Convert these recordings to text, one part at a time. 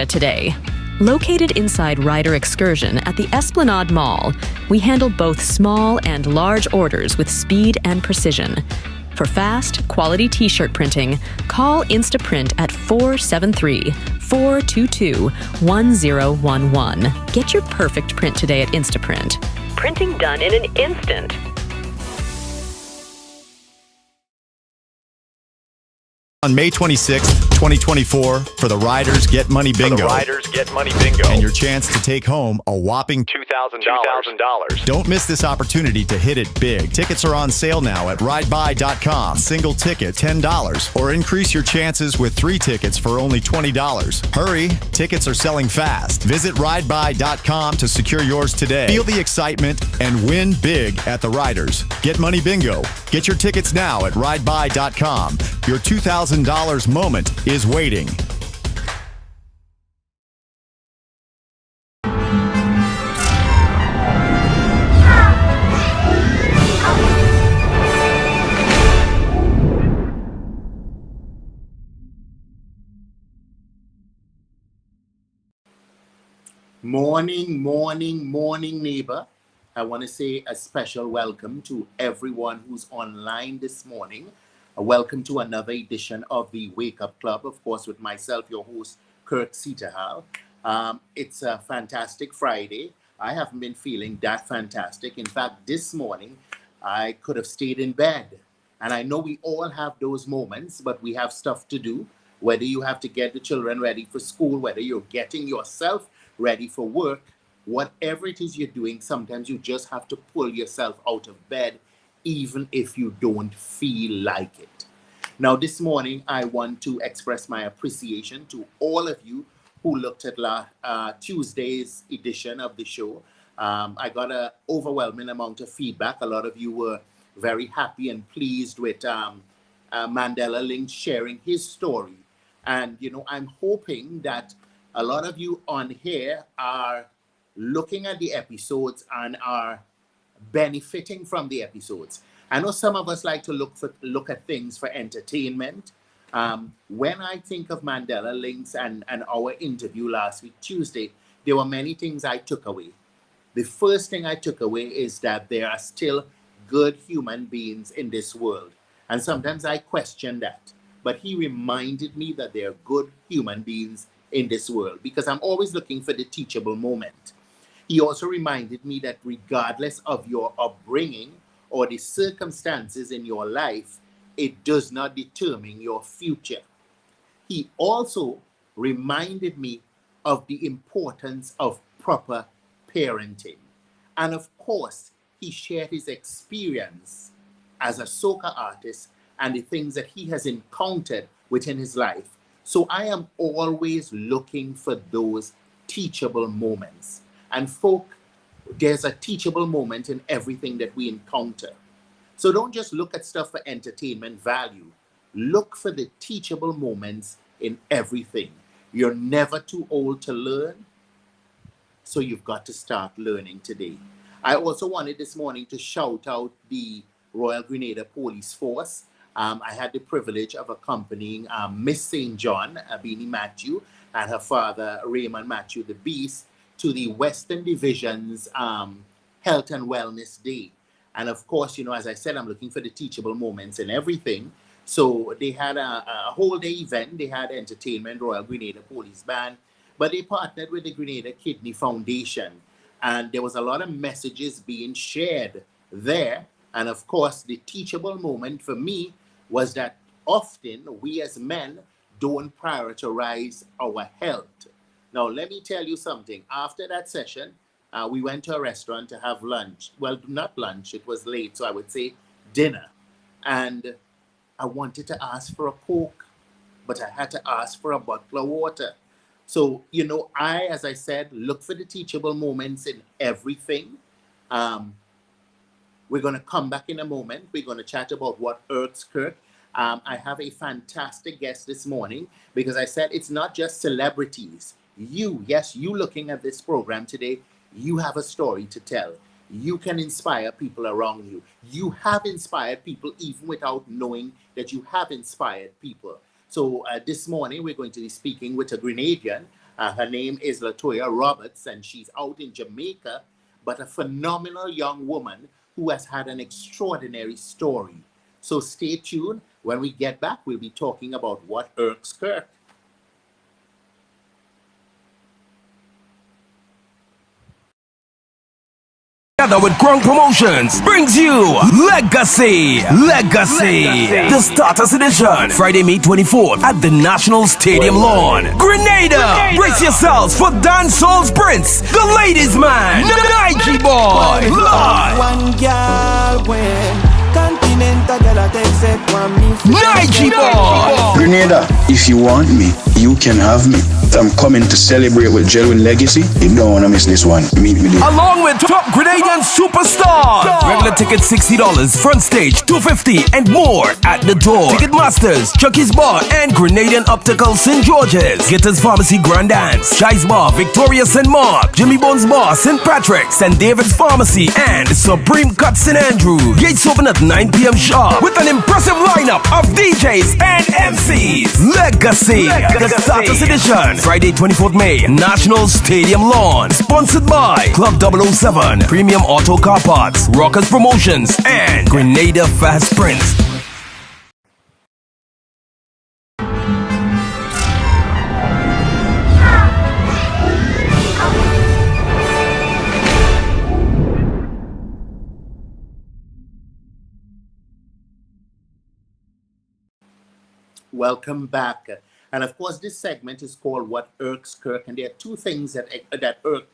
Today. Located inside Rider Excursion at the Esplanade Mall, we handle both small and large orders with speed and precision. For fast, quality t-shirt printing, call Instaprint at 473-422-1011. Get your perfect print today at Instaprint. Printing done in an instant. On May 26th, 2024, for the Riders Get Money Bingo. And your chance to take home a whopping $2,000. Don't miss this opportunity to hit it big. Tickets are on sale now at rideby.com. Single ticket, $10. Or increase your chances with 3 tickets for only $20. Hurry, tickets are selling fast. Visit rideby.com to secure yours today. Feel the excitement and win big at the Riders Get Money Bingo. Get your tickets now at rideby.com. Your $2,000 moment is waiting. Morning, neighbor. I want to say a special welcome to everyone who's online this morning. Welcome to another edition of the Wake Up Club, of course, with myself, your host, Kirk Seetahal. It's a fantastic Friday. I haven't been feeling that fantastic. In fact, this morning, I could have stayed in bed. And I know we all have those moments, but we have stuff to do. Whether you have to get the children ready for school, whether you're getting yourself ready for work, whatever it is you're doing, sometimes you just have to pull yourself out of bed, even if you don't feel like it. Now, this morning, I want to express my appreciation to all of you who looked at Tuesday's edition of the show. I got an overwhelming amount of feedback. A lot of you were very happy and pleased with Mandela Lynch sharing his story. And, I'm hoping that a lot of you on here are looking at the episodes and are benefiting from the episodes. I know some of us like to look at things for entertainment. When I think of Mandela Lynch and our interview last week, Tuesday, there were many things I took away. The first thing I took away is that there are still good human beings in this world. And sometimes I question that. But he reminded me that there are good human beings in this world because I'm always looking for the teachable moment. He also reminded me that regardless of your upbringing or the circumstances in your life, it does not determine your future. He also reminded me of the importance of proper parenting. And of course, he shared his experience as a soca artist and the things that he has encountered within his life. So I am always looking for those teachable moments. And folk, there's a teachable moment in everything that we encounter. So don't just look at stuff for entertainment value. Look for the teachable moments in everything. You're never too old to learn, so you've got to start learning today. I also wanted this morning to shout out the Royal Grenada Police Force. I had the privilege of accompanying Miss St. John, Beanie Matthew, and her father, Raymond Matthew the Beast, to the Western Division's Health and Wellness Day. And of course, as I said, I'm looking for the teachable moments and everything. So they had a whole day event. They had entertainment, Royal Grenada Police Band, but they partnered with the Grenada Kidney Foundation. And there was a lot of messages being shared there. And of course, the teachable moment for me was that often we as men don't prioritize our health. Now, let me tell you something. After that session, we went to a restaurant to have lunch. Well, not lunch, it was late, so I would say dinner. And I wanted to ask for a Coke, but I had to ask for a bottle of water. So, as I said, look for the teachable moments in everything. We're going to come back in a moment. We're going to chat about what irks Kirk. I have a fantastic guest this morning because I said it's not just celebrities. You looking at this program today, you have a story to tell. You can inspire people around you. You have inspired people even without knowing that you have inspired people. So this morning we're going to be speaking with a Grenadian. Her name is Latoya Roberts, and she's out in Jamaica, but a phenomenal young woman who has had an extraordinary story. So stay tuned. When we get back, we'll be talking about what irks Kirk. Together with Gronk Promotions brings you Legacy. The Starters Edition. Friday, May 24th at the National Stadium Lawn. Grenada. Brace yourselves for Dancehall's Prince, the Ladies Man, Nike Boy. Live. Nike Boy. Grenada, if you want me, you can have me. I'm coming to celebrate with genuine legacy. You don't want to miss this one. Meet me there. Along with top Grenadian superstars. Regular ticket $60, front stage $250, and more at the door. Ticketmasters, Chucky's Bar, and Grenadian Optical St. George's. Gitters Pharmacy Grand Dance, Shi's Bar, Victoria St. Mark, Jimmy Bones Bar, St. Patrick's, St. David's Pharmacy, and Supreme Cut St. Andrews. Gates open at 9 p.m. sharp with an impressive lineup of DJs and MCs. Legacy. The Starters Edition. Friday, 24th May, National Stadium Lawn. Sponsored by Club 007, Premium Auto Car Parts, Rockers Promotions, and Grenada Fast Prince. Welcome back. And of course, this segment is called What Irks Kirk. And there are two things that irk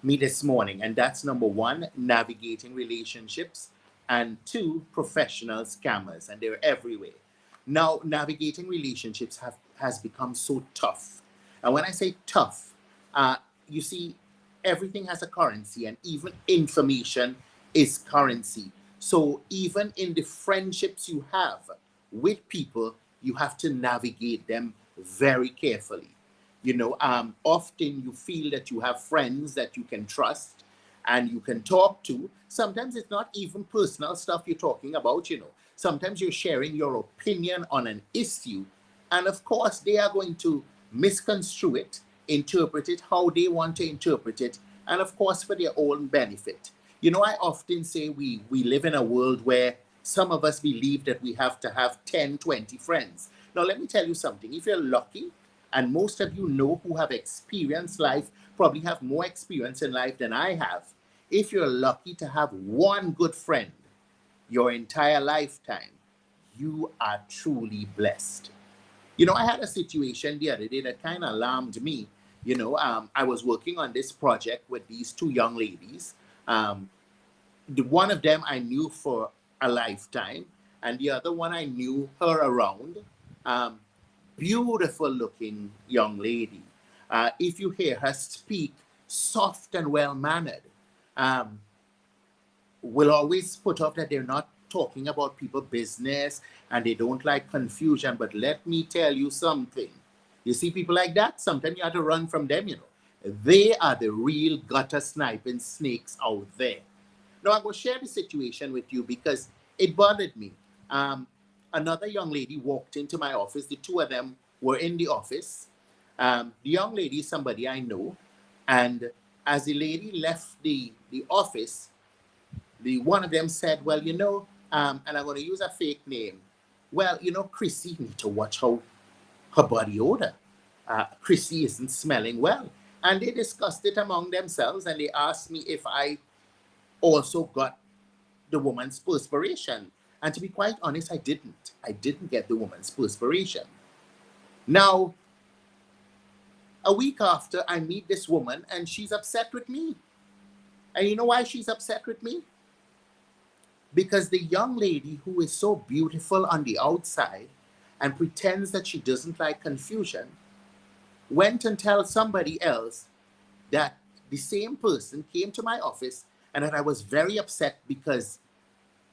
me this morning. And that's number one, navigating relationships, and two, professional scammers. And they're everywhere. Now, navigating relationships has become so tough. And when I say tough, you see, everything has a currency, and even information is currency. So even in the friendships you have with people, you have to navigate them very carefully. Often you feel that you have friends that you can trust and you can talk to. Sometimes it's not even personal stuff you're talking about, Sometimes you're sharing your opinion on an issue, and of course they are going to misconstrue it, interpret it how they want to interpret it, and of course for their own benefit. I often say we live in a world where some of us believe that we have to have 10, 20 friends. Now, let me tell you something. If you're lucky, and most of you know who have experienced life, probably have more experience in life than I have. If you're lucky to have one good friend your entire lifetime, you are truly blessed. I had a situation the other day that kind of alarmed me. I was working on this project with these two young ladies. One of them I knew for a lifetime, and the other one I knew her around. Beautiful looking young lady. If you hear her speak, soft and well-mannered, will always put up that they're not talking about people's business and they don't like confusion. But let me tell you something. You see people like that, sometimes you have to run from them, They are the real gutter sniping snakes out there. Now, I'm going to share the situation with you because it bothered me. Another young lady walked into my office. The two of them were in the office. The young lady is somebody I know. And as the lady left the office, one of them said, well, and I'm going to use a fake name. Well, Chrissy, you need to watch her body odor. Chrissy isn't smelling well. And they discussed it among themselves, and they asked me if I also got the woman's perspiration. And to be quite honest, I didn't. I didn't get the woman's perspiration. Now, a week after, I meet this woman and she's upset with me. And you know why she's upset with me? Because the young lady who is so beautiful on the outside and pretends that she doesn't like confusion went and told somebody else that the same person came to my office and that I was very upset because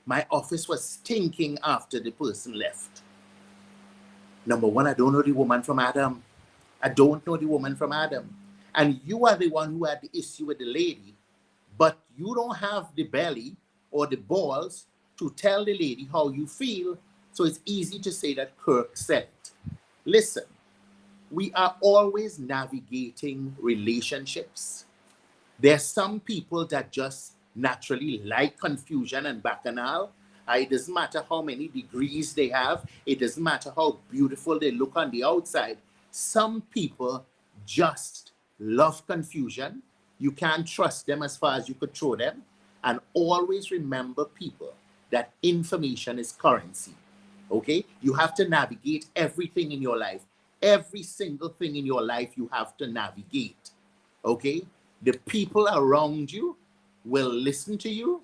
my office was stinking after the person left. Number one, I don't know the woman from Adam. I don't know the woman from Adam. And you are the one who had the issue with the lady, but you don't have the belly or the balls to tell the lady how you feel. So it's easy to say that Kirk said it. Listen, we are always navigating relationships. There's some people that just naturally like confusion and bacchanal. It doesn't matter how many degrees they have. It doesn't matter how beautiful they look on the outside. Some people just love confusion. You can't trust them as far as you could throw them. And always remember, people, that information is currency. Okay? You have to navigate everything in your life. Every single thing in your life you have to navigate. Okay? The people around you will listen to you.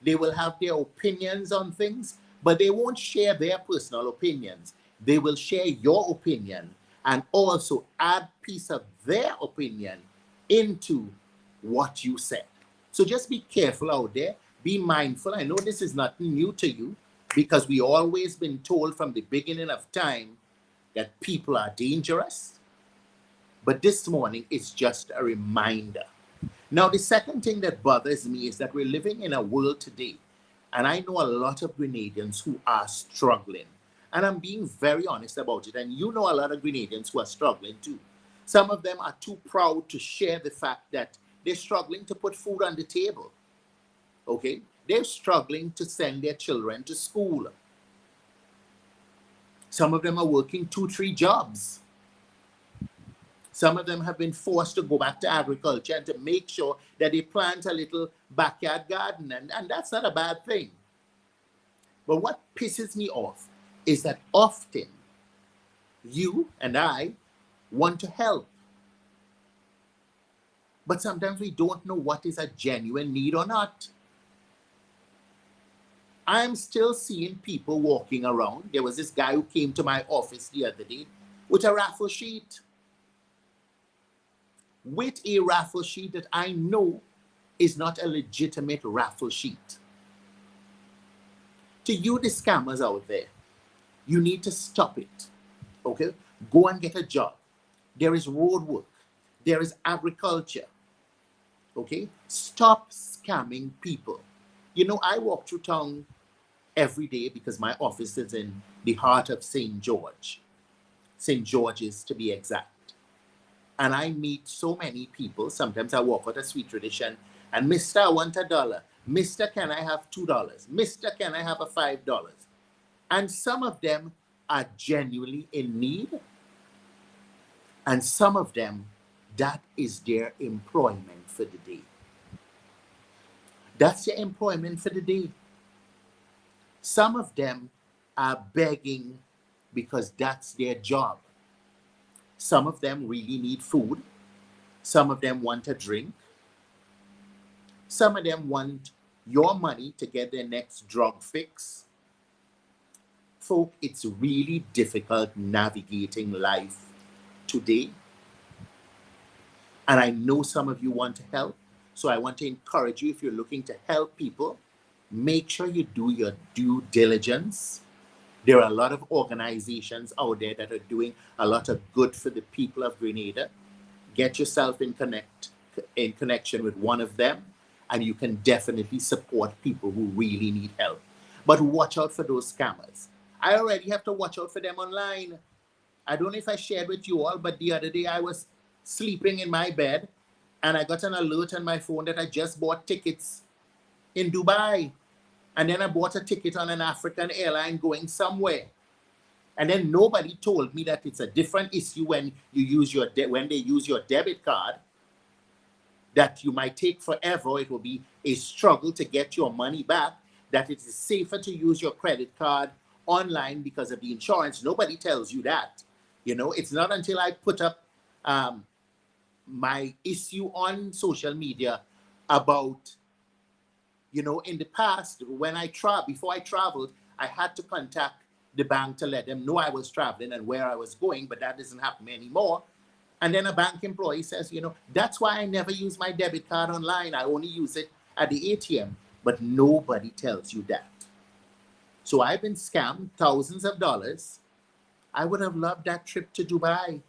They will have their opinions on things, but they won't share their personal opinions. They will share your opinion and also add piece of their opinion into what you said. So just be careful out there. Be mindful. I know this is nothing new to you because we always been told from the beginning of time that people are dangerous. But this morning is just a reminder. Now, the second thing that bothers me is that we're living in a world today, and I know a lot of Grenadians who are struggling. And I'm being very honest about it. And you know a lot of Grenadians who are struggling too. Some of them are too proud to share the fact that they're struggling to put food on the table. Okay? They're struggling to send their children to school. Some of them are working 2-3 jobs. Some of them have been forced to go back to agriculture and to make sure that they plant a little backyard garden. And that's not a bad thing. But what pisses me off is that often you and I want to help. But sometimes we don't know what is a genuine need or not. I'm still seeing people walking around. There was this guy who came to my office the other day with a raffle sheet. With a raffle sheet that I know is not a legitimate raffle sheet. To you, the scammers out there, you need to stop it. Okay? Go and get a job. There is road work. There is agriculture. Okay? Stop scamming people. You know, I walk through town every day because my office is in the heart of St. George. St. George's to be exact. And I meet so many people. Sometimes I walk out a sweet tradition and, Mister, I want $1. Mister, can I have $2? Mister, can I have a $5? And some of them are genuinely in need. And some of them, that is their employment for the day. That's their employment for the day. Some of them are begging because that's their job. Some of them really need food. Some of them want a drink. Some of them want your money to get their next drug fix. Folk, it's really difficult navigating life today. And I know some of you want to help. So I want to encourage you, if you're looking to help people, make sure you do your due diligence. There are a lot of organizations out there that are doing a lot of good for the people of Grenada. Get yourself in connection with one of them, and you can definitely support people who really need help. But watch out for those scammers. I already have to watch out for them online. I don't know if I shared with you all, but the other day I was sleeping in my bed, and I got an alert on my phone that I just bought tickets in Dubai. And then I bought a ticket on an African airline going somewhere. And then nobody told me that it's a different issue when you use when they use your debit card, that you might take forever. It will be a struggle to get your money back. that it is safer to use your credit card online because of the insurance. Nobody tells you that. You know, it's not until I put up my issue on social media about, you know, in the past, when before I traveled, I had to contact the bank to let them know I was traveling and where I was going, but that doesn't happen anymore. And then a bank employee says, you know, that's why I never use my debit card online. I only use it at the ATM. But nobody tells you that. So I've been scammed thousands of dollars. I would have loved that trip to Dubai.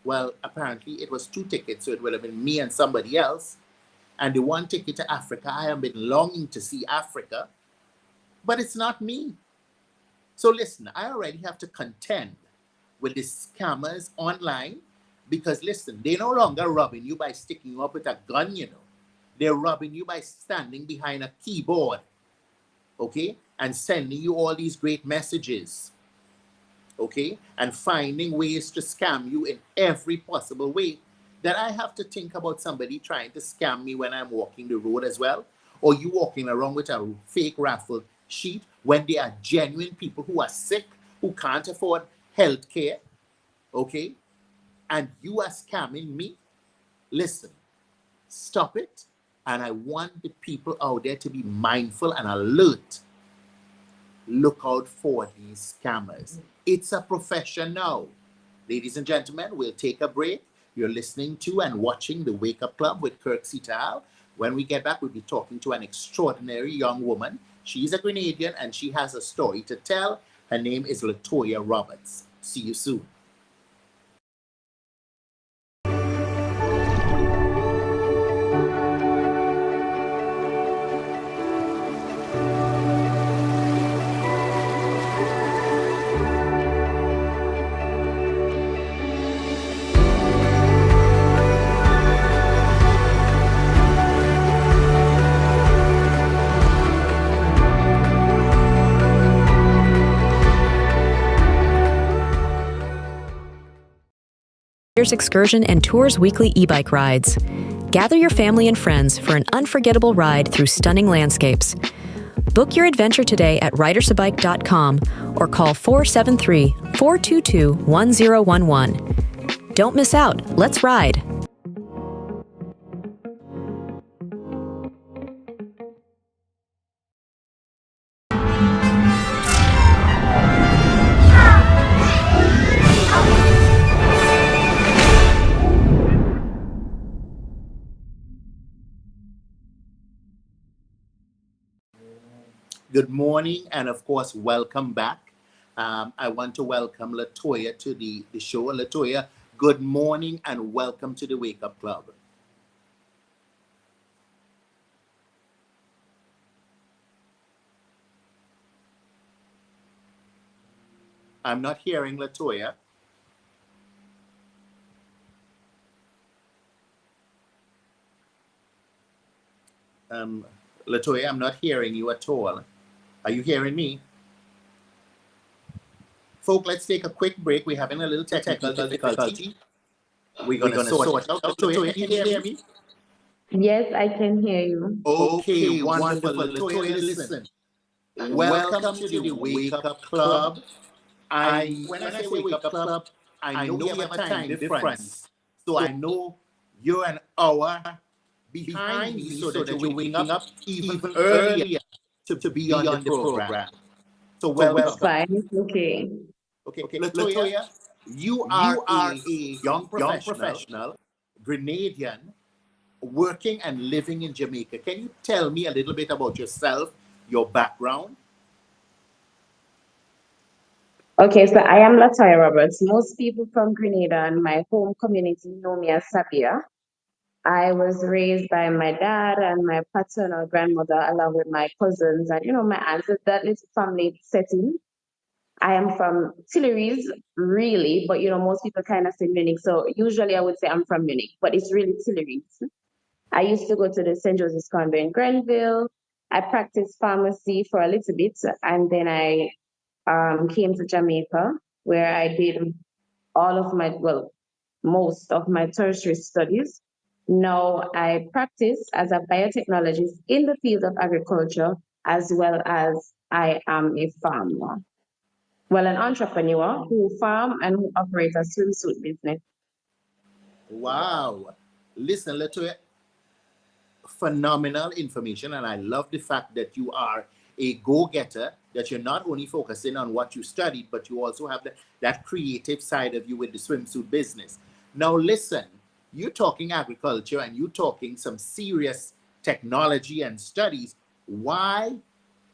Well, apparently it was 2 tickets, so it would have been me and somebody else. And the 1 ticket to Africa, I have been longing to see Africa, but it's not me. So listen, I already have to contend with the scammers online because listen, they're no longer robbing you by sticking you up with a gun, you know. They're robbing you by standing behind a keyboard, okay, and sending you all these great messages, okay, and finding ways to scam you in every possible way that I have to think about somebody trying to scam me when I'm walking the road as well, or you walking around with a fake raffle sheet when they are genuine people who are sick, who can't afford health care, okay, and you are scamming me. Listen, stop it. And I want the people out there to be mindful and alert. Look out for these scammers. It's a profession now. Ladies and gentlemen, we'll take a break. You're listening to and watching the Wake Up Club with Kirk Seetahal. When we get back, we'll be talking to an extraordinary young woman. She's a Grenadian and she has a story to tell. Her name is Latoya Roberts. See you soon. Excursion and Tours weekly e-bike rides. Gather your family and friends for an unforgettable ride through stunning landscapes. Book your adventure today at ridersabike.com or call 473-422-1011. Don't miss out. Let's ride. Good morning, and of course, welcome back. I want to welcome Latoya to the show. Latoya, good morning and welcome to the Wake Up Club. I'm not hearing Latoya. Latoya, I'm not hearing you at all. Are you hearing me? Folk, let's take a quick break. We're having a little technical difficulty. We're going to sort it out. Latoya, can you hear me? Yes, I can hear you. Okay, wonderful. Latoya, listen. Welcome to the Wake Up Club. When I say Wake Up Club, I know we have a time difference. So I know you're an hour behind me so that you're waking up even earlier to be on the program. So welcome. It's fine. Okay. Okay, Latoya, you are a young professional, Grenadian, working and living in Jamaica. Can you tell me a little bit about yourself, your background? Okay, so I am Latoya Roberts. Most people from Grenada and my home community know me as Sabia. I was raised by my dad and my paternal grandmother, along with my cousins and, my aunts. That little family setting. I am from Tilleries, really, but, most people kind of say Munich. So usually I would say I'm from Munich, but it's really Tilleries. I used to go to the St. Joseph's Convent in Grenville. I practiced pharmacy for a little bit, and then I came to Jamaica, where I did most of my tertiary studies. Now I practice as a biotechnologist in the field of agriculture, as well as I am a farmer. Well, an entrepreneur who farm and who operates a swimsuit business. Wow. Listen, Latoya, phenomenal information, and I love the fact that you are a go-getter, that you're not only focusing on what you studied, but you also have that creative side of you with the swimsuit business. Now listen, you're talking agriculture and you're talking some serious technology and studies. Why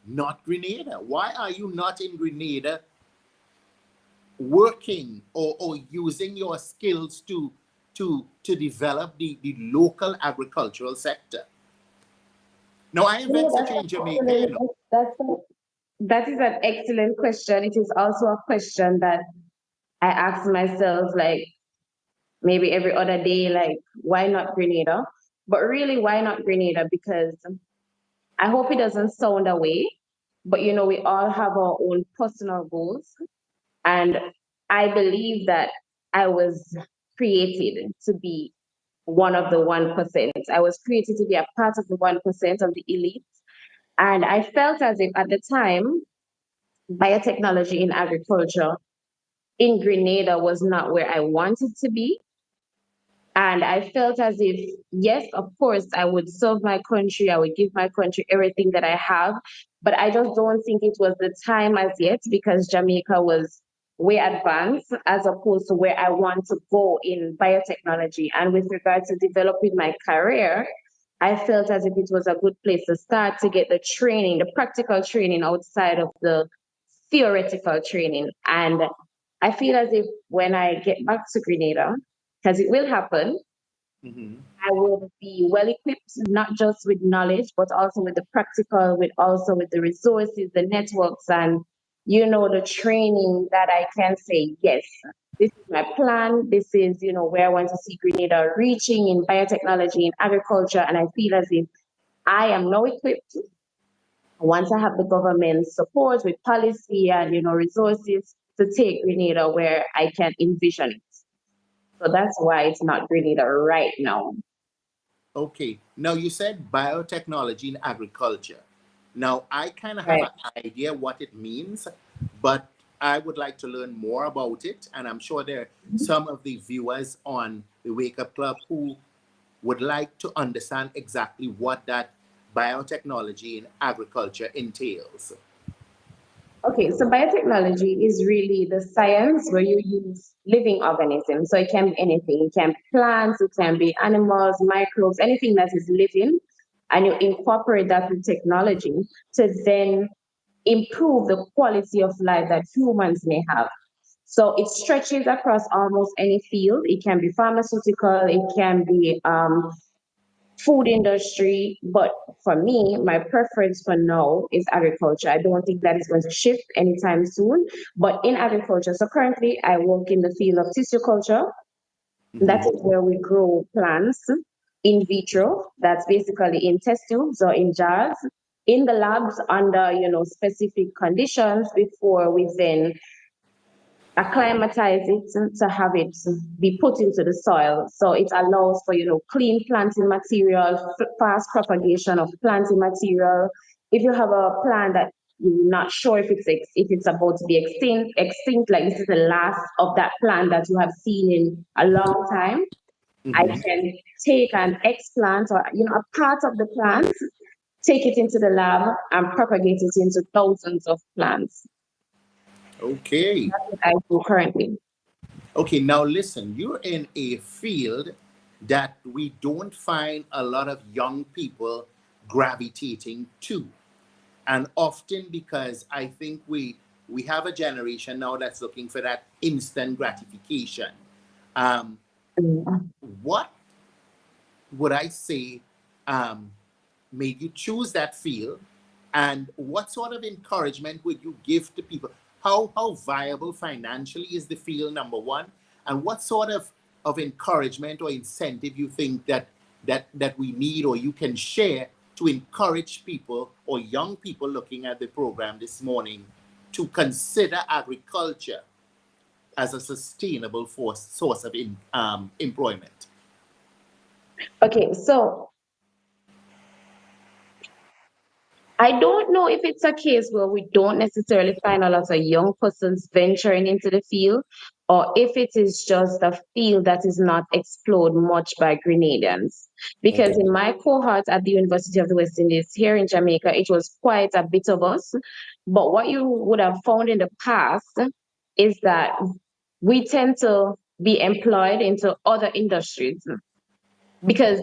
not Grenada? Why are you not in Grenada working or using your skills to develop the local agricultural sector? Now, I invested in Jamaica, you know. That is an excellent question. It is also a question that I ask myself, like, maybe every other day, like, why not Grenada? But really, why not Grenada? Because I hope it doesn't sound away, but we all have our own personal goals. And I believe that I was created to be one of the 1%. I was created to be a part of the 1% of the elite. And I felt as if at the time, biotechnology in agriculture in Grenada was not where I wanted to be. And I felt as if, yes, of course, I would serve my country, I would give my country everything that I have, but I just don't think it was the time as yet because Jamaica was way advanced as opposed to where I want to go in biotechnology. And with regard to developing my career, I felt as if it was a good place to start to get the training, the practical training outside of the theoretical training. And I feel as if when I get back to Grenada, because it will happen, I will be well equipped, not just with knowledge, but also with the practical, with the resources, the networks, and the training that I can say, yes, this is my plan. This is, where I want to see Grenada reaching in biotechnology, in agriculture. And I feel as if I am now equipped. Once I have the government support with policy and, resources to take Grenada where I can envision it. So that's why it's not Grenada right now. Okay. Now you said biotechnology in agriculture. Now I kind of have an idea what it means, but I would like to learn more about it. And I'm sure there are some of the viewers on the Wake Up Club who would like to understand exactly what that biotechnology in agriculture entails. Okay, so biotechnology is really the science where you use living organisms. So it can be anything. It can be plants, it can be animals, microbes, anything that is living, and you incorporate that with technology to then improve the quality of life that humans may have. So it stretches across almost any field. It can be pharmaceutical, it can be food industry, but for me, my preference for now is agriculture. I don't think that is going to shift anytime soon, but in agriculture. So currently I work in the field of tissue culture. That is where we grow plants in vitro. That's basically in test tubes or in jars in the labs under, specific conditions before we then acclimatize it to have it be put into the soil. So it allows for, clean planting material, fast propagation of planting material. If you have a plant that you're not sure if it's about to be extinct, like this is the last of that plant that you have seen in a long time, I can take an explant or, a part of the plant, take it into the lab and propagate it into thousands of plants. Okay. That's what I do currently. Okay, now listen, you're in a field that we don't find a lot of young people gravitating to. And often because I think we have a generation now that's looking for that instant gratification. What would I say made you choose that field? And what sort of encouragement would you give to people? How viable financially is the field, number one? And what sort of encouragement or incentive you think that we need or you can share to encourage people or young people looking at the program this morning to consider agriculture as a sustainable source of employment? Okay, so I don't know if it's a case where we don't necessarily find a lot of young persons venturing into the field, or if it is just a field that is not explored much by Grenadians. Because in my cohort at the University of the West Indies here in Jamaica, it was quite a bit of us. But what you would have found in the past is that we tend to be employed into other industries because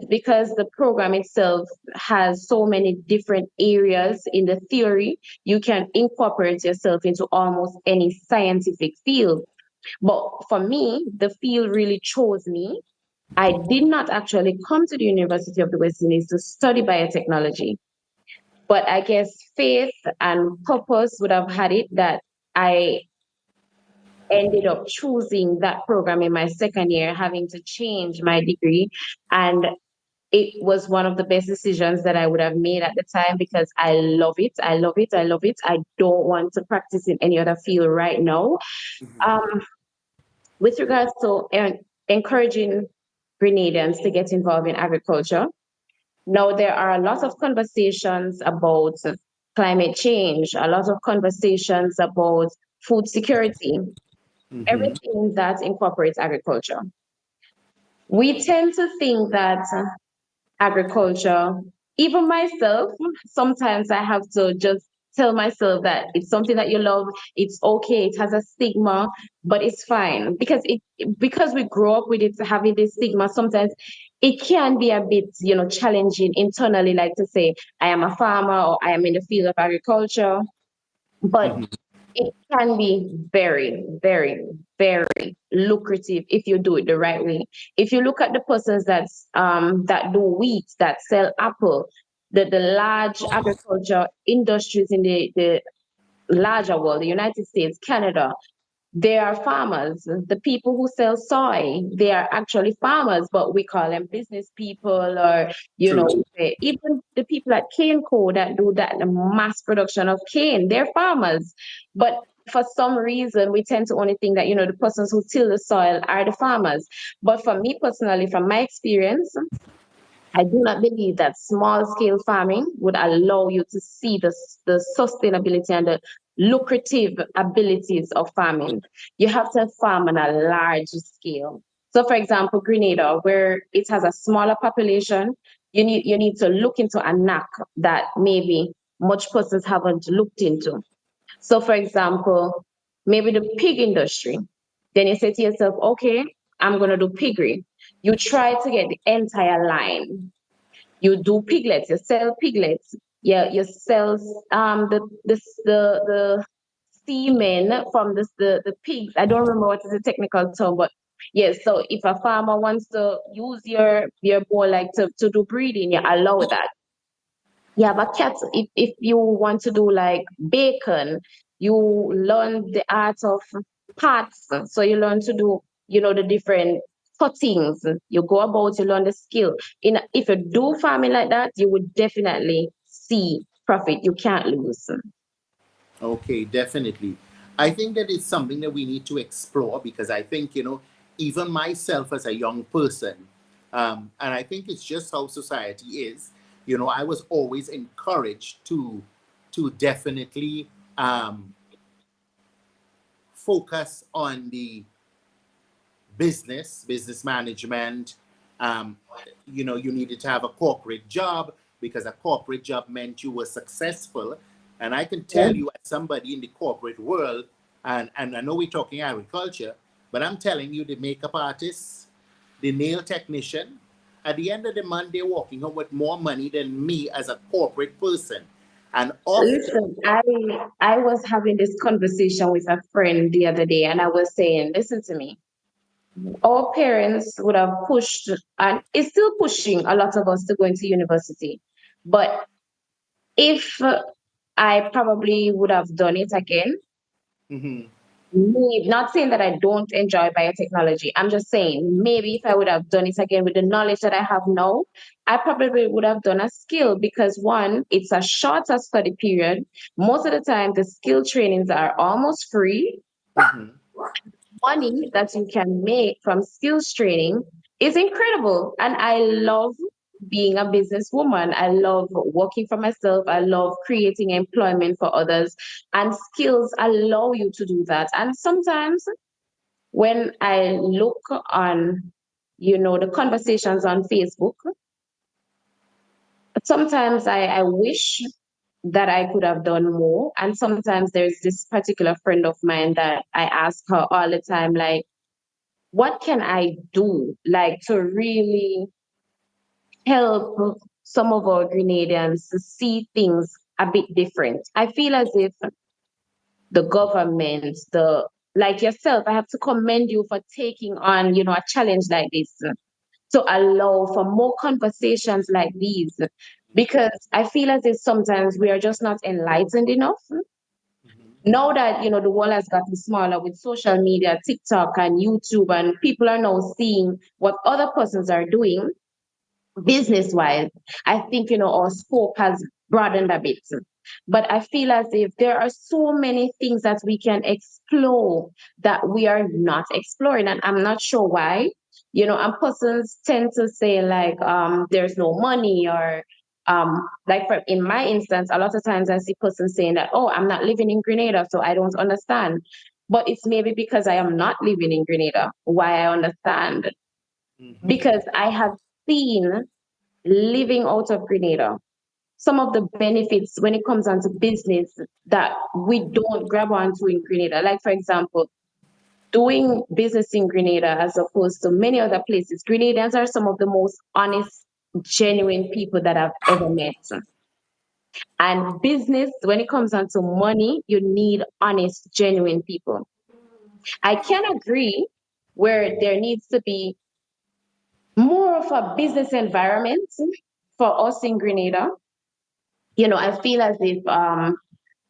the program itself has so many different areas in the theory. You can incorporate yourself into almost any scientific field. But for me, the field really chose me. I did not actually come to the University of the West Indies to study biotechnology, but I guess faith and purpose would have had it that I ended up choosing that program in my second year, having to change my degree. And it was one of the best decisions that I would have made at the time because I love it. I love it. I love it. I don't want to practice in any other field right now. Um, with regards to encouraging Grenadians to get involved in agriculture, now there are a lot of conversations about climate change, a lot of conversations about food security, everything that incorporates agriculture. We tend to think that agriculture. Even myself, sometimes I have to just tell myself that it's something that you love. It's okay. It has a stigma, but it's fine because we grow up with it having this stigma. Sometimes it can be a bit, challenging internally, like to say I am a farmer or I am in the field of agriculture. But it can be very, very, very lucrative if you do it the right way. If you look at the persons that do wheat, that sell apple, the large agriculture industries in the larger world, the United States, Canada, they are farmers. The people who sell soy, they are actually farmers, but we call them business people, or True. even the people at Cane Co that do that the mass production of cane, they're farmers. But for some reason, we tend to only think that the persons who till the soil are the farmers. But for me personally, from my experience, I do not believe that small scale farming would allow you to see the sustainability and the lucrative abilities of farming. You have to farm on a large scale. So, for example, Grenada, where it has a smaller population, you need to look into a knack that maybe much persons haven't looked into. So, for example, maybe the pig industry. Then you say to yourself, okay, I'm going to do piggery. You try to get the entire line. You do piglets, you sell piglets. Yeah, you sell the semen from the pigs. I don't remember what is the technical term, but yes. So if a farmer wants to use your boar like to do breeding, you allow that. Yeah, but cats, if you want to do like bacon, you learn the art of parts. So you learn to do, the different cuttings. You go about, you learn the skill. If you do farming like that, you would definitely see profit. You can't lose. Okay, definitely. I think that is something that we need to explore because I think, even myself as a young person, and I think it's just how society is, I was always encouraged to definitely focus on the business management. Um, you needed to have a corporate job because a corporate job meant you were successful. And I can Yeah. tell you, as somebody in the corporate world, and I know we're talking agriculture, but I'm telling you, the makeup artist, the nail technician, at the end of the month, they're walking home with more money than me as a corporate person. And often, Listen, I was having this conversation with a friend the other day, and I was saying, listen to me. Our parents would have pushed and is still pushing a lot of us to go into university. But if I probably would have done it again, mhm, maybe not saying that I don't enjoy biotechnology. I'm just saying maybe if I would have done it again with the knowledge that I have now, I probably would have done a skill because one, it's a shorter study period. Most of the time, the skill trainings are almost free. mhm. Money that you can make from skills training is incredible. And I love being a businesswoman. I love working for myself. I love creating employment for others. And skills allow you to do that. And sometimes when I look on, the conversations on Facebook, sometimes I wish that I could have done more. And sometimes there's this particular friend of mine that I ask her all the time, like, what can I do, like, to really help some of our Grenadians to see things a bit different? I feel as if the government, like yourself, I have to commend you for taking on, a challenge like this to allow for more conversations like these. Because I feel as if sometimes we are just not enlightened enough. Now that the world has gotten smaller with social media, TikTok and YouTube, and people are now seeing what other persons are doing business wise, I think our scope has broadened a bit. But I feel as if there are so many things that we can explore that we are not exploring, and I'm not sure why. And persons tend to say like there's no money, or like in my instance, a lot of times I see persons saying that, oh, I'm not living in Grenada, so I don't understand. But it's maybe because I am not living in Grenada why I understand. Because I have seen, living out of Grenada, some of the benefits when it comes onto business that we don't grab onto in Grenada. Like, for example, doing business in Grenada as opposed to many other places. Grenadians are some of the most honest, genuine people that I've ever met. And business, when it comes onto money, you need honest, genuine people. I can agree where there needs to be more of a business environment for us in Grenada. I feel as if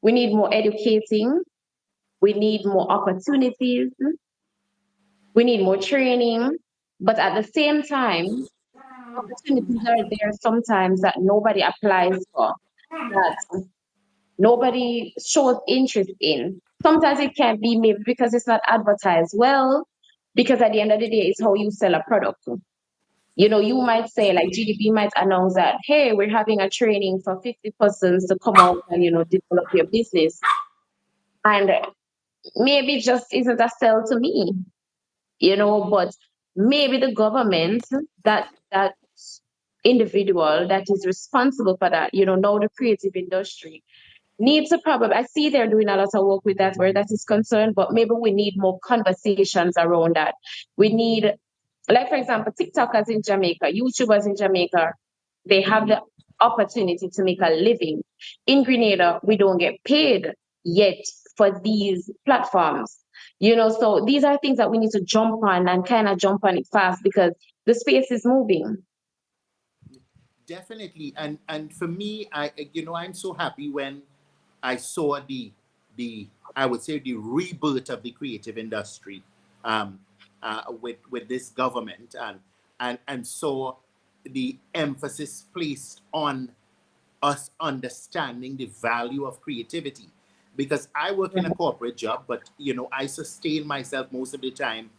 we need more educating, we need more opportunities, we need more training, but at the same time, opportunities are there sometimes that nobody applies for, that nobody shows interest in. Sometimes it can be maybe because it's not advertised well, because at the end of the day, it's how you sell a product. You might say, like GDP might announce that, hey, we're having a training for 50 persons to come out and, develop your business. And maybe it just isn't a sell to me, but maybe the government, that individual that is responsible for that, now the creative industry needs to probably, I see they're doing a lot of work with that where that is concerned, but maybe we need more conversations around that. We need, like, for example, TikTokers in Jamaica, YouTubers in Jamaica, they have the opportunity to make a living. In Grenada, we don't get paid yet for these platforms. So these are things that we need to jump on and kind of jump on it fast because the space is moving. Definitely, and for me, I'm so happy when I saw the I would say the rebirth of the creative industry with this government, and saw the emphasis placed on us understanding the value of creativity. Because I work in a corporate job, but I sustain myself most of the time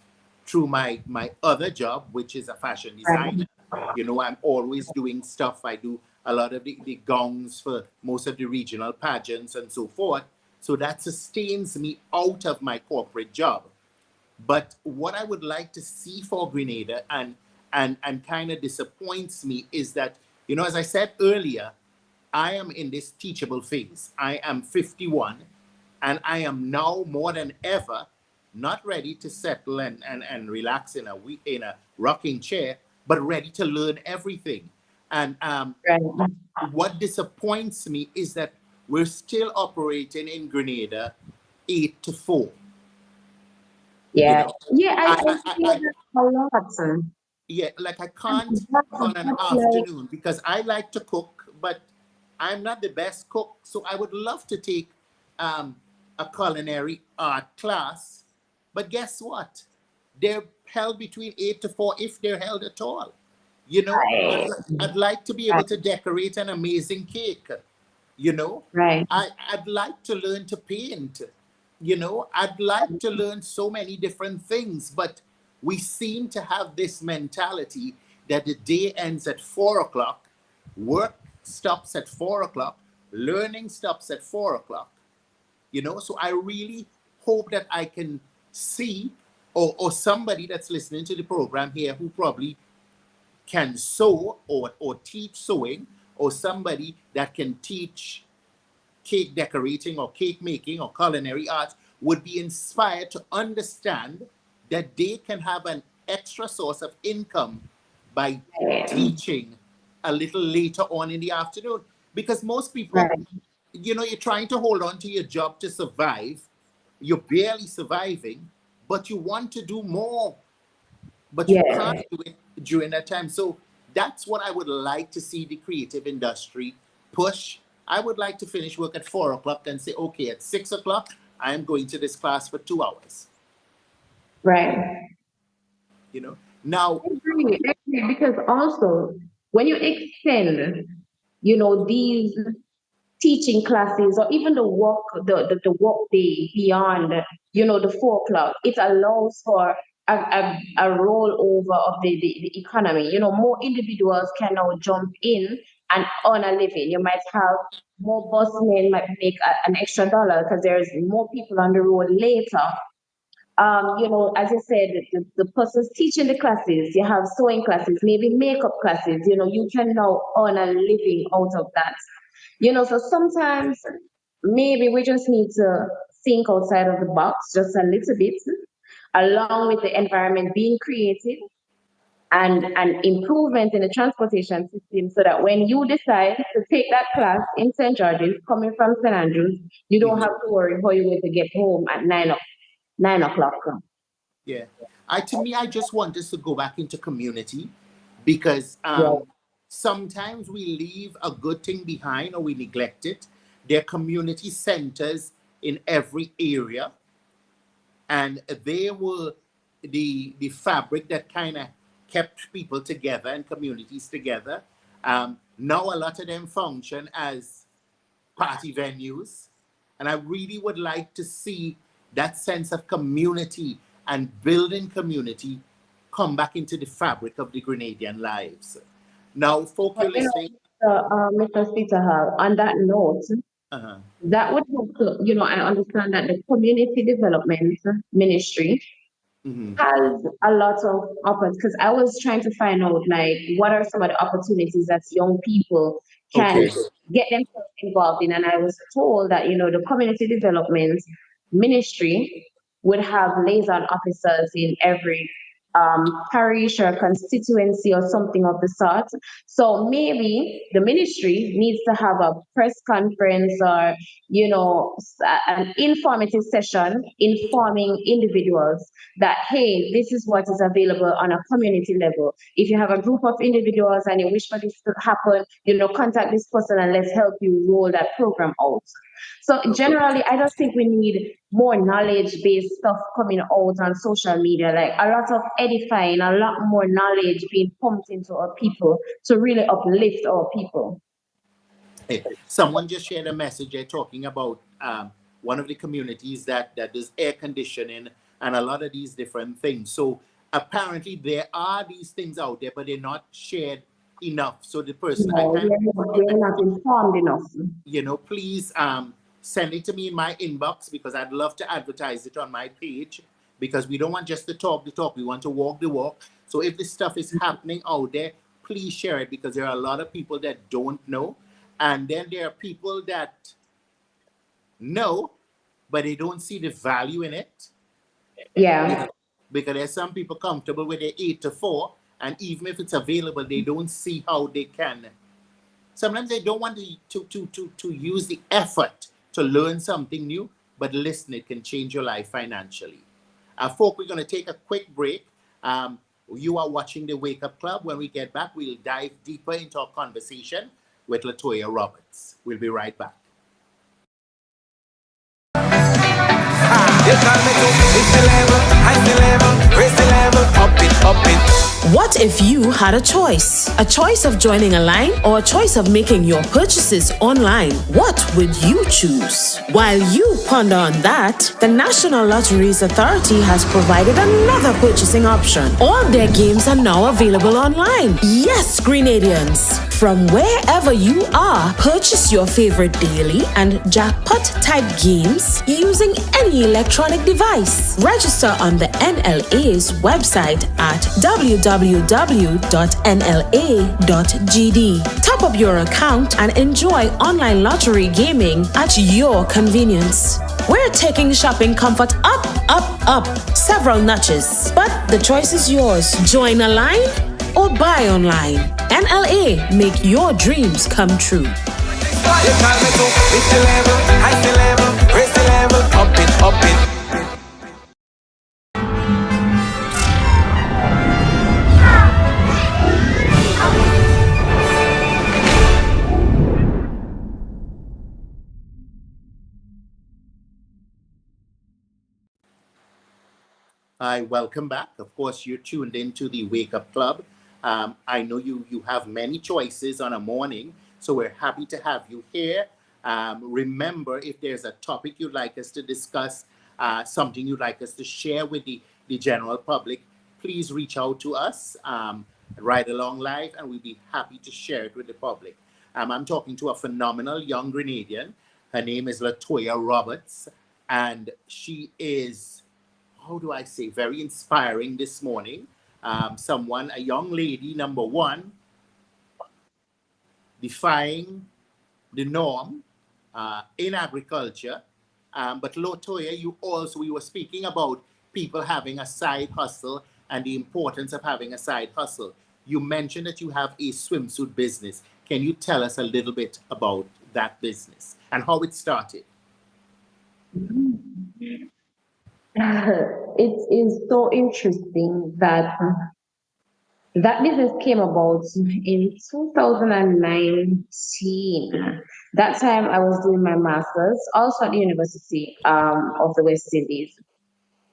through my other job, which is a fashion designer. I'm always doing stuff. I do a lot of the gowns for most of the regional pageants and so forth. So that sustains me out of my corporate job. But what I would like to see for Grenada and kind of disappoints me is that, as I said earlier, I am in this teachable phase. I am 51 and I am now more than ever not ready to settle and relax in a rocking chair, but ready to learn everything. And what disappoints me is that we're still operating in Grenada 8 to 4. Yeah. I feel that a lot. Yeah, like I can't on an afternoon because I like to cook, but I'm not the best cook. So I would love to take a culinary art class. But guess what? They're held between 8 to 4 if they're held at all. I'd like to be able to decorate an amazing cake. I'd like to learn to paint. I'd like to learn so many different things, but we seem to have this mentality that the day ends at 4 o'clock, work stops at 4 o'clock, learning stops at 4 o'clock. So I really hope that I can see, or somebody that's listening to the program here who probably can sew or teach sewing, or somebody that can teach cake decorating or cake making or culinary arts would be inspired to understand that they can have an extra source of income by teaching a little later on in the afternoon. Because most people, you're trying to hold on to your job to survive. You're barely surviving, but you want to do more, but you can't do it during that time. So that's what I would like to see the creative industry push. I would like to finish work at 4 o'clock and say, okay, at 6 o'clock, I am going to this class for 2 hours. Right. Now. I agree, because also when you extend, these teaching classes, or even the work day beyond, the 4 o'clock, it allows for a rollover of the economy. More individuals can now jump in and earn a living. You might have more busmen might make an extra dollar because there's more people on the road later. As you said, the person's teaching the classes, you have sewing classes, maybe makeup classes, you can now earn a living out of that. So sometimes maybe we just need to think outside of the box just a little bit, along with the environment being created and improvement in the transportation system, so that when you decide to take that class in St. George's, coming from St. Andrews, you don't have to worry how you're going to get home at 9 o'clock. Yeah. To me, I just want us to go back into community, because sometimes we leave a good thing behind or we neglect it. There are community centers in every area, and they were the fabric that kind of kept people together and communities together. Now a lot of them function as party venues, and I really would like to see that sense of community and building community come back into the fabric of the Grenadian lives. Now, folk, you're listening. Mr. Seetahal, on that note, that would help to, I understand that the community development ministry has a lot of opportunities, because I was trying to find out, like, what are some of the opportunities that young people can get themselves involved in. And I was told that, the community development ministry would have liaison officers in every parish or constituency or something of the sort. So maybe the ministry needs to have a press conference, or an informative session informing individuals that, hey, this is what is available on a community level. If you have a group of individuals and you wish for this to happen, contact this person and let's help you roll that program out. So generally, I just think we need more knowledge-based stuff coming out on social media, like a lot of edifying, a lot more knowledge being pumped into our people to really uplift our people. Hey, someone just shared a message there talking about one of the communities that does air conditioning and a lot of these different things. So apparently there are these things out there, but they're not shared enough. So the person, they're not informed enough. Please send it to me in my inbox, because I'd love to advertise it on my page, because we don't want just to talk the talk, we want to walk the walk. So if this stuff is happening out there, please share it, because there are a lot of people that don't know. And then there are people that know, but they don't see the value in it. Yeah. Because there's some people comfortable with their 8 to 4, and even if it's available, they don't see how they can. Sometimes they don't want to use the effort to learn something new, but listen, it can change your life financially. Folk, we're going to take a quick break. You are watching the Wake Up Club. When we get back, we'll dive deeper into our conversation with Latoya Roberts. We'll be right back. What What if you had a choice? A choice of joining a line or a choice of making your purchases online? What would you choose? While you ponder on that, the National Lotteries Authority has provided another purchasing option. All their games are now available online. Yes, Grenadians! From wherever you are, purchase your favorite daily and jackpot type games using any electronic device. Register on the NLA's website at www.nla.gd. Top up your account and enjoy online lottery gaming at your convenience. We're taking shopping comfort up, several notches. But the choice is yours. Join a line or buy online. NLA, make your dreams come true. You call me to lift the level, high the level, raise the level, up it, up it. Hi, welcome back. Of course, you're tuned into the Wake Up Club. I know you have many choices on a morning, so we're happy to have you here. Remember, if there's a topic you'd like us to discuss, something you'd like us to share with the general public, please reach out to us, Ride Along Live, and we'd be happy to share it with the public. I'm talking to a phenomenal young Grenadian. Her name is Latoya Roberts, and she is, how do I say, very inspiring this morning. A young lady, number one, defying the norm in agriculture. But Latoya, we were speaking about people having a side hustle and the importance of having a side hustle. You mentioned that you have a swimsuit business. Can you tell us a little bit about that business and how it started? It is so interesting that that business came about in 2019. That time I was doing my master's, also at the University of the West Indies.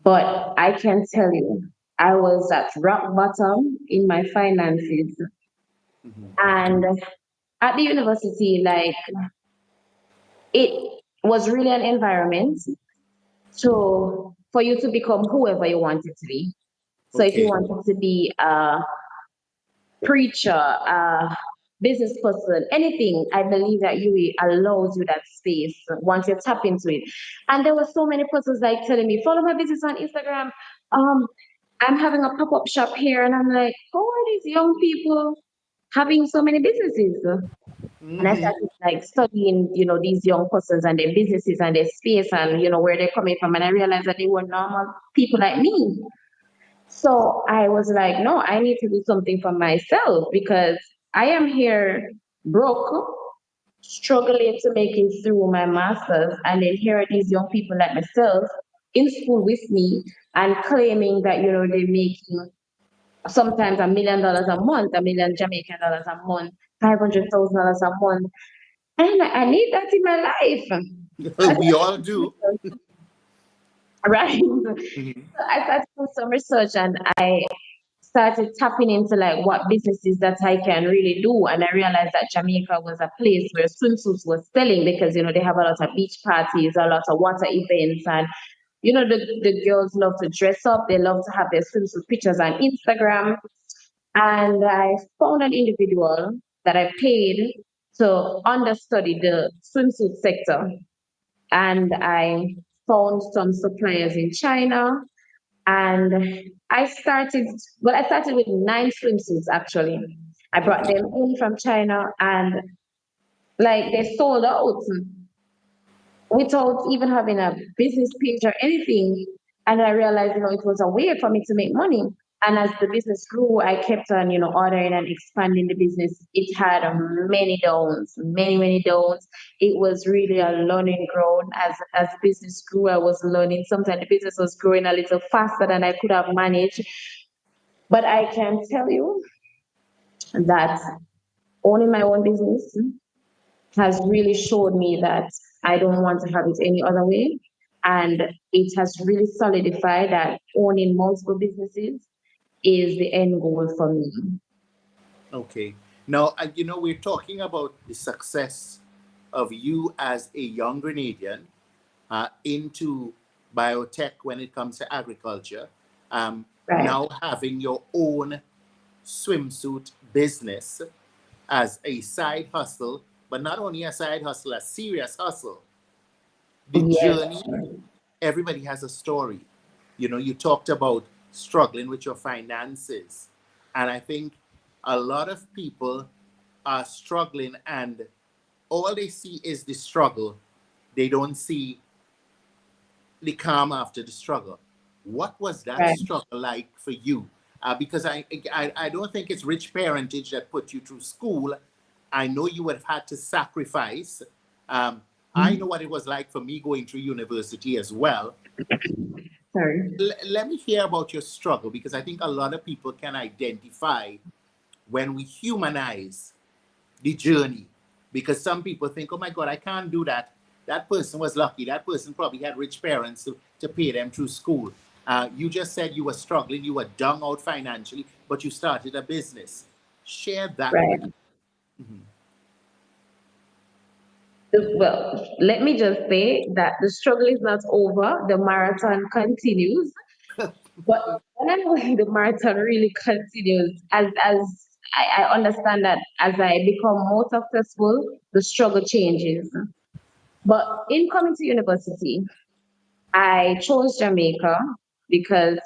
But I can tell you, I was at rock bottom in my finances. And at the university, like, it was really an environment for you to become whoever you wanted to be. So if you wanted to be a preacher, a business person, anything, I believe that UE allows you that space once you tap into it. And there were so many persons like telling me, follow my business on Instagram. I'm having a pop-up shop here. And I'm like, how are these young people having so many businesses? And I started like studying, these young persons and their businesses and their space and, where they're coming from. And I realized that they were normal people like me. So I was like, no, I need to do something for myself because I am here broke, struggling to make it through my master's. And then here are these young people like myself in school with me and claiming that, they're making sometimes $1 million a month, $1 million Jamaican dollars a month, $500,000 a month. And I need that in my life. We all do. Right. So I started doing some research and I started tapping into like what businesses that I can really do. And I realized that Jamaica was a place where swimsuits was selling because, they have a lot of beach parties, a lot of water events. And, the girls love to dress up. They love to have their swimsuit pictures on Instagram. And I found an individual that I paid to understudy the swimsuit sector. And I found some suppliers in China. And I started with 9 swimsuits actually. I brought them in from China and like they sold out without even having a business page or anything. And I realized, it was a way for me to make money. And as the business grew, I kept on, ordering and expanding the business. It had many downs, many, many downs. It was really a learning ground. As the business grew, I was learning. Sometimes the business was growing a little faster than I could have managed. But I can tell you that owning my own business has really showed me that I don't want to have it any other way. And it has really solidified that owning multiple businesses is the end goal for me. Okay. Now, we're talking about the success of you as a young Grenadian into biotech when it comes to agriculture. Right. Now having your own swimsuit business as a side hustle, but not only a side hustle, a serious hustle. The Yes. journey, everybody has a story. You talked about struggling with your finances. And I think a lot of people are struggling and all they see is the struggle. They don't see the calm after the struggle. What was that Right. struggle like for you? Because I don't think it's rich parentage that put you through school. I know you would have had to sacrifice. I know what it was like for me going through university as well. Sorry. Let me hear about your struggle, because I think a lot of people can identify when we humanize the journey. Because some people think, oh my God, I can't do that. That person was lucky. That person probably had rich parents to pay them through school. You just said you were struggling, you were dung out financially, but you started a business. Share that Right. with me. Well, let me just say that the struggle is not over. The marathon continues. But when I'm going, the marathon really continues. As I understand that as I become more successful, the struggle changes. But in coming to university, I chose Jamaica because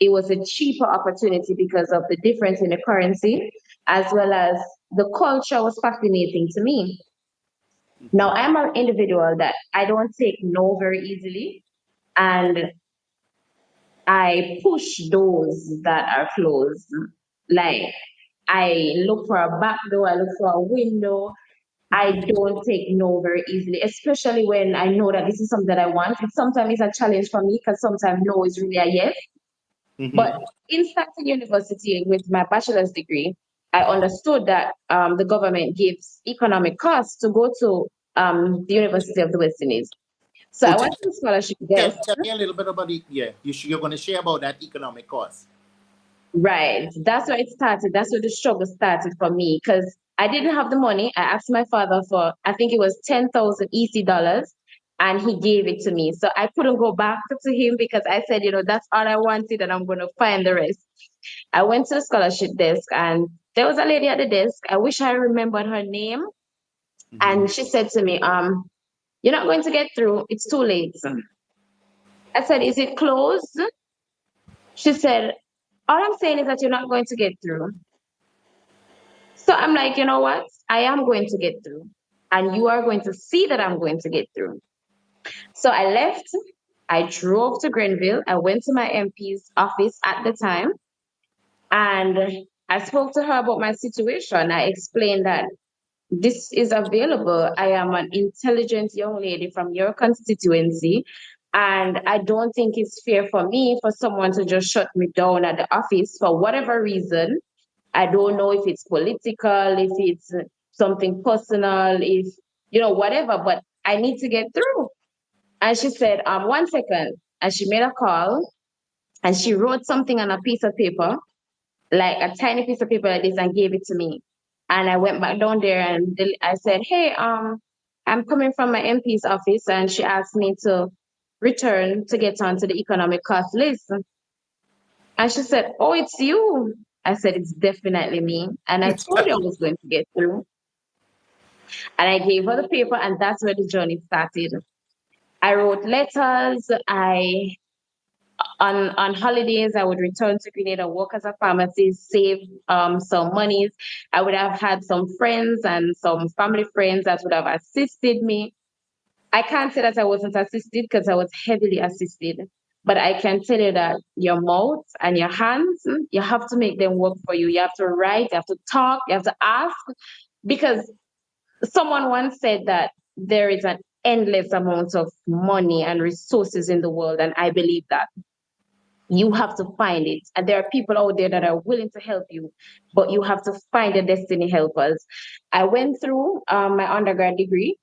it was a cheaper opportunity because of the difference in the currency, as well as the culture was fascinating to me. Now, I'm an individual that I don't take no very easily, and I push doors that are closed. Like, I look for a back door, I look for a window. I don't take no very easily, especially when I know that this is something that I want. It sometimes is a challenge for me because sometimes no is really a yes. But in starting university with my bachelor's degree, I understood that the government gives economic costs to go to the University of the West Indies. So Oh, I went to the scholarship desk. tell me a little bit about it. Yeah, you're going to share about that economic cost. Right. That's where it started. That's where the struggle started for me because I didn't have the money. I asked my father for, I think it was 10,000 EC dollars, and he gave it to me. So I couldn't go back to him because I said, that's all I wanted and I'm going to find the rest. I went to the scholarship desk and there was a lady at the desk. I wish I remembered her name. And she said to me, you're not going to get through. It's too late. I said, is it closed? She said, all I'm saying is that you're not going to get through. So I'm like, you know what? I am going to get through. And you are going to see that I'm going to get through. So I left. I drove to Grenville. I went to my MP's office at the time. And I spoke to her about my situation. I explained that this is available. I am an intelligent young lady from your constituency. And I don't think it's fair for me for someone to just shut me down at the office for whatever reason. I don't know if it's political, if it's something personal, if, whatever, but I need to get through. And she said, 1 second. And she made a call and she wrote something on a piece of paper, like a tiny piece of paper like this, and gave it to me. And I went back down there and I said, hey, I'm coming from my MP's office. And she asked me to return to get onto the economic cost list. And she said, oh, it's you. I said, it's definitely me. And I told you I was going to get through. And I gave her the paper, and that's where the journey started. I wrote letters. On holidays, I would return to Grenada, work as a pharmacist, save some monies. I would have had some friends and some family friends that would have assisted me. I can't say that I wasn't assisted because I was heavily assisted. But I can tell you that your mouth and your hands, you have to make them work for you. You have to write, you have to talk, you have to ask. Because someone once said that there is an endless amount of money and resources in the world. And I believe that. You have to find it. And there are people out there that are willing to help you, but you have to find the destiny helpers. I went through my undergrad degree.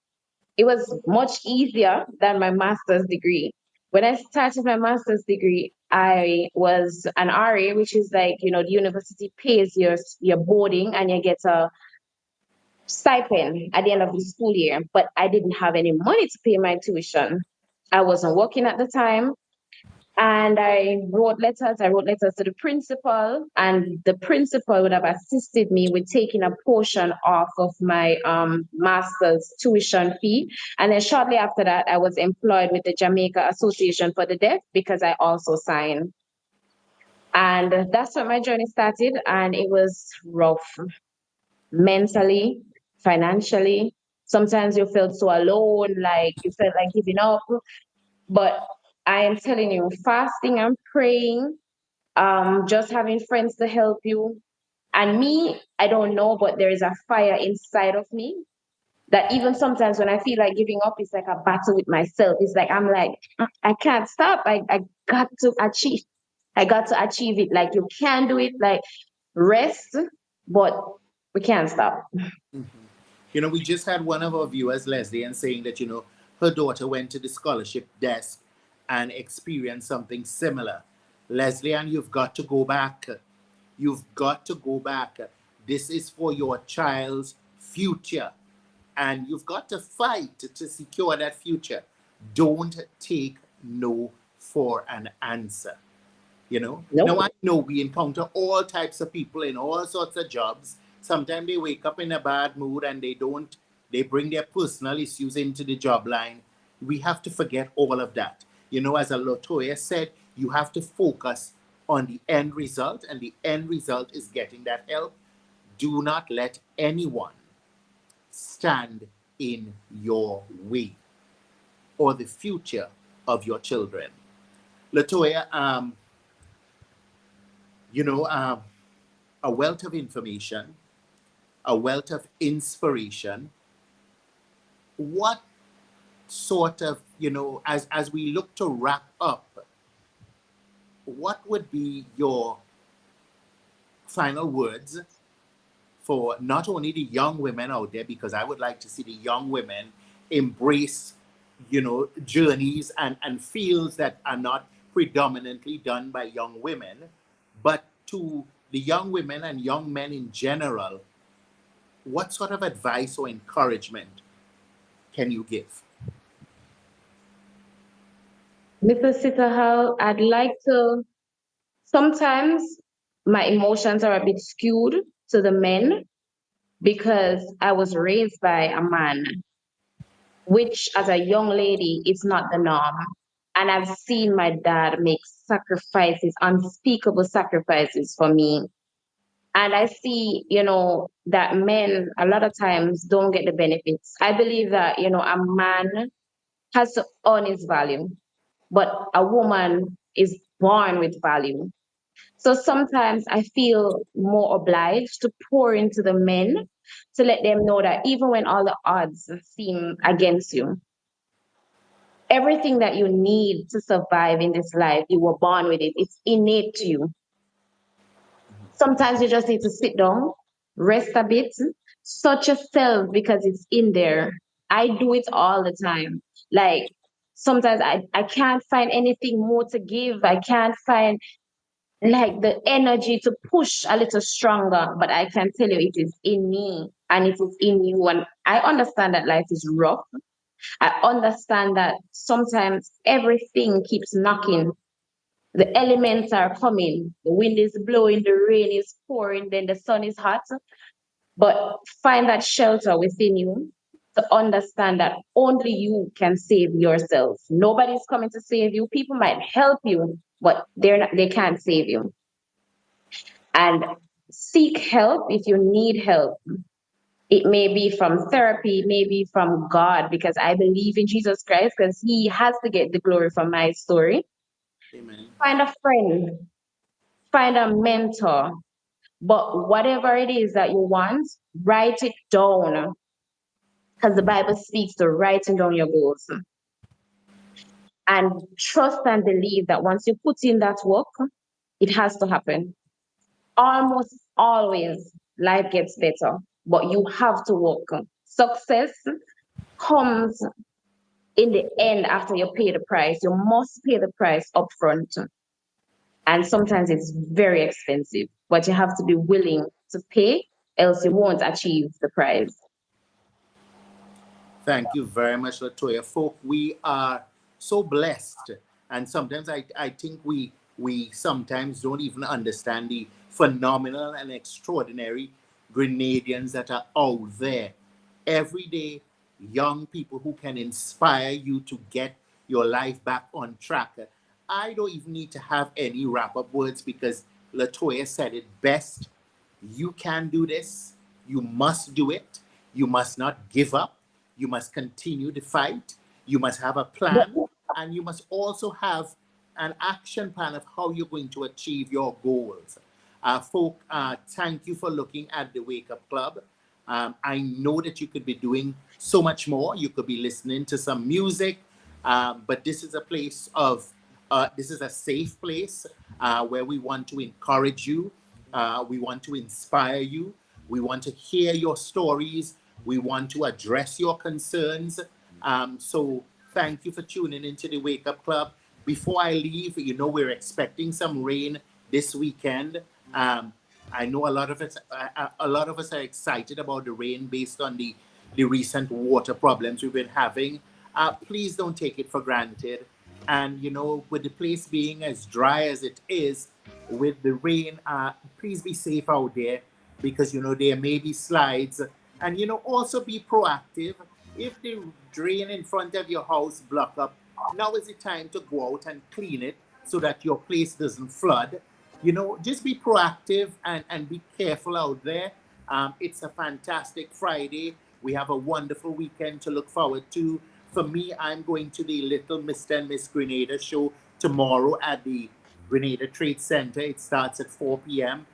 It was much easier than my master's degree. When I started my master's degree, I was an RA, which is like, the university pays your boarding and you get a stipend at the end of the school year. But I didn't have any money to pay my tuition. I wasn't working at the time. And I wrote letters. I wrote letters to the principal, and the principal would have assisted me with taking a portion off of my master's tuition fee. And then shortly after that, I was employed with the Jamaica Association for the Deaf because I also signed. And that's when my journey started, and it was rough mentally, financially. Sometimes you felt so alone, like you felt like giving up. But I am telling you, fasting and praying, just having friends to help you. And me, I don't know, but there is a fire inside of me that even sometimes when I feel like giving up, it's like a battle with myself. It's like I'm like, I can't stop. I got to achieve. I got to achieve it. Like you can do it. Like rest, but we can't stop. We just had one of our viewers, Leslie, and saying that, her daughter went to the scholarship desk and experienced something similar. Leslie, and you've got to go back. You've got to go back. This is for your child's future. And you've got to fight to secure that future. Don't take no for an answer. Nope. Now I know we encounter all types of people in all sorts of jobs. Sometimes they wake up in a bad mood and they bring their personal issues into the job line. We have to forget all of that. As a Latoya said, you have to focus on the end result, and the end result is getting that help. Do not let anyone stand in your way or the future of your children. Latoya, a wealth of information, a wealth of inspiration. What sort of, as we look to wrap up, what would be your final words for not only the young women out there, because I would like to see the young women embrace, journeys and fields that are not predominantly done by young women, but to the young women and young men in general, what sort of advice or encouragement can you give? Mr. Seetahal, I'd like to, sometimes my emotions are a bit skewed to the men because I was raised by a man, which as a young lady is not the norm. And I've seen my dad make sacrifices, unspeakable sacrifices for me. And I see, that men a lot of times don't get the benefits. I believe that, a man has to earn his value, but a woman is born with value. So sometimes I feel more obliged to pour into the men to let them know that even when all the odds seem against you, everything that you need to survive in this life, you were born with it. It's innate to you. Sometimes you just need to sit down, rest a bit, search yourself because it's in there. I do it all the time. Like sometimes I can't find anything more to give. I can't find like the energy to push a little stronger, but I can tell you it is in me and it is in you. And I understand that life is rough. I understand that sometimes everything keeps knocking. The elements are coming. The wind is blowing, the rain is pouring, then the sun is hot. But find that shelter within you to understand that only you can save yourself. Nobody's coming to save you. People might help you, but they can't save you. And seek help if you need help. It may be from therapy, maybe from God, because I believe in Jesus Christ, because He has to get the glory from my story. Amen. Find a friend, find a mentor, but whatever it is that you want, write it down, because the Bible speaks to writing down your goals. And trust and believe that once you put in that work, it has to happen. Almost always, life gets better, but you have to work. Success comes in the end, after you pay the price, you must pay the price upfront. And sometimes it's very expensive, but you have to be willing to pay, else you won't achieve the prize. Thank you very much, Latoya. Folk, we are so blessed. And sometimes I think we sometimes don't even understand the phenomenal and extraordinary Grenadians that are out there. Every day, young people who can inspire you to get your life back on track. I don't even need to have any wrap-up words because Latoya said it best. You can do this. You must do it. You must not give up. You must continue the fight. You must have a plan. And you must also have an action plan of how you're going to achieve your goals. Folk, thank you for looking at the Wake Up Club. I know that you could be doing so much more. You could be listening to some music, but this is a place of, this is a safe place where we want to encourage you. We want to inspire you. We want to hear your stories. We want to address your concerns. So thank you for tuning into the Wake Up Club. Before I leave, you know, we're expecting some rain this weekend. I know a lot of us are excited about the rain based on the recent water problems we've been having. Please don't take it for granted. And, you know, with the place being as dry as it is, with the rain, please be safe out there because, you know, there may be slides. And, you know, also be proactive. If the drain in front of your house block up, now is the time to go out and clean it so that your place doesn't flood. You know, just be proactive and be careful out there. It's a fantastic Friday. We have a wonderful weekend to look forward to. For me, I'm going to the Little Mr. and Miss Grenada show tomorrow at the Grenada Trade Center. It starts at 4 p.m.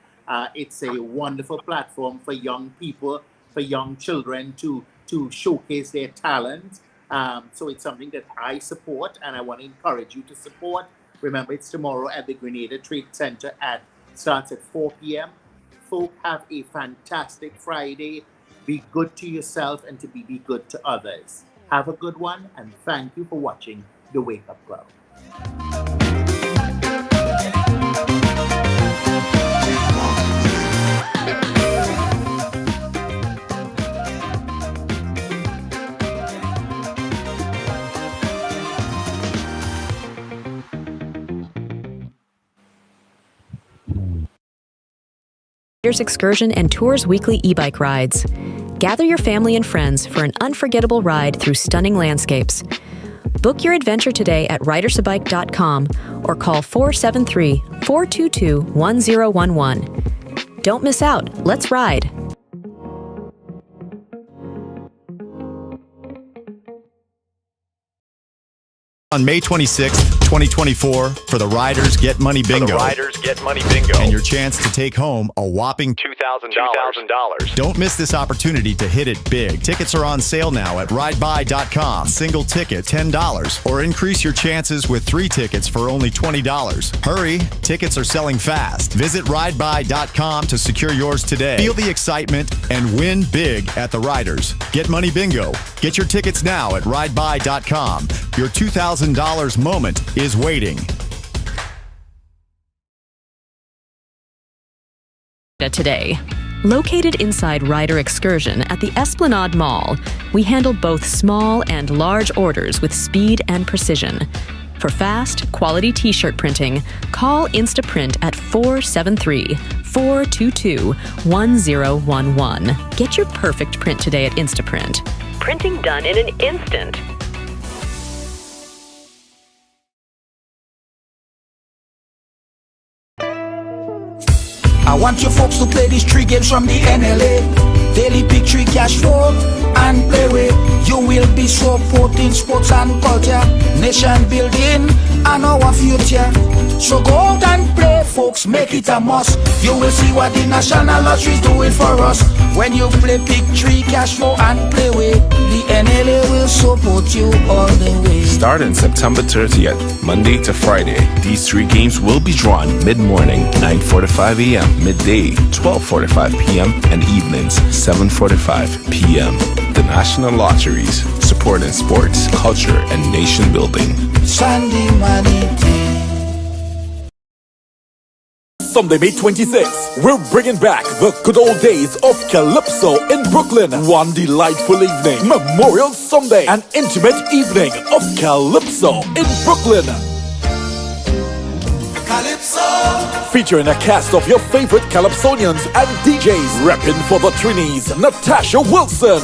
It's a wonderful platform for young people, for young children to showcase their talent. So it's something that I support and I want to encourage you to support. Remember, it's tomorrow at the Grenada Trade Center starts at 4 p.m. Folk, have a fantastic Friday. Be good to yourself and to be good to others. Have a good one, and thank you for watching The Wake Up Club. Excursion and tours weekly e-bike rides. Gather your family and friends for an unforgettable ride through stunning landscapes. Book your adventure today at ridersabike.com or call 473-422-1011. Don't miss out. Let's ride. On May 26th, 2024, for the Riders Get Money Bingo. And your chance to take home a whopping $2,000. Don't miss this opportunity to hit it big. Tickets are on sale now at rideby.com. Single ticket, $10. Or increase your chances with 3 tickets for only $20. Hurry, tickets are selling fast. Visit rideby.com to secure yours today. Feel the excitement and win big at the Riders Get Money Bingo. Get your tickets now at rideby.com. Your $2,000 moment is waiting. Today. Located inside Rider Excursion at the Esplanade Mall, we handle both small and large orders with speed and precision. For fast, quality t-shirt printing, call Instaprint at 473-422-1011. Get your perfect print today at Instaprint. Printing done in an instant. I want you folks to play these 3 games from the NLA. Daily pick 3 cash flow and play with. You will be supporting sports and culture, nation building and our future. So go out and play, folks, make it a must. You will see what the National Lottery is doing for us. When you play pick 3 cash flow and play with, the NLA will support you all the way. Starting September 30th, Monday to Friday, these 3 games will be drawn mid-morning, 9:45 a.m., midday, 12:45 p.m., and evenings, 7:45 p.m. the national lotteries, supporting sports, culture, and nation building. Sandy Manite. Sunday, May 26th, we're bringing back the good old days of Calypso in Brooklyn. One delightful evening, Memorial Sunday, an intimate evening of Calypso in Brooklyn. Calypso. Featuring a cast of your favorite Calypsonians and DJs, repping for the Trinis, Natasha Wilson.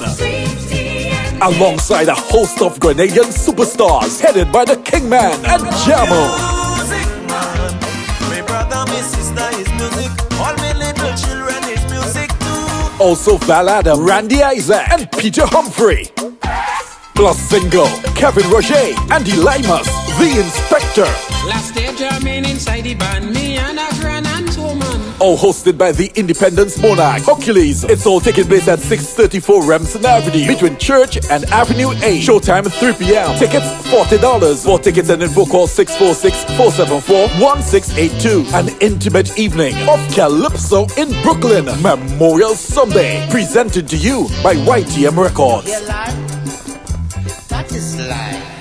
Alongside a host of Grenadian superstars, headed by the Kingman and Jamo. Also Val Adam, Randy Isaac, and Peter Humphrey. Plus single, Kevin Roger, Andy Limas, The Inspector. Last day German inside the band, me and a grand and two man. All hosted by the Independence Monarch, Hercules. It's all taking place at 634 Remsen Avenue, between Church and Avenue A. Showtime 3 p.m. Tickets $40. For tickets and info, call 646-474-1682. An intimate evening of Calypso in Brooklyn. Memorial Sunday. Presented to you by YTM Records. That is life.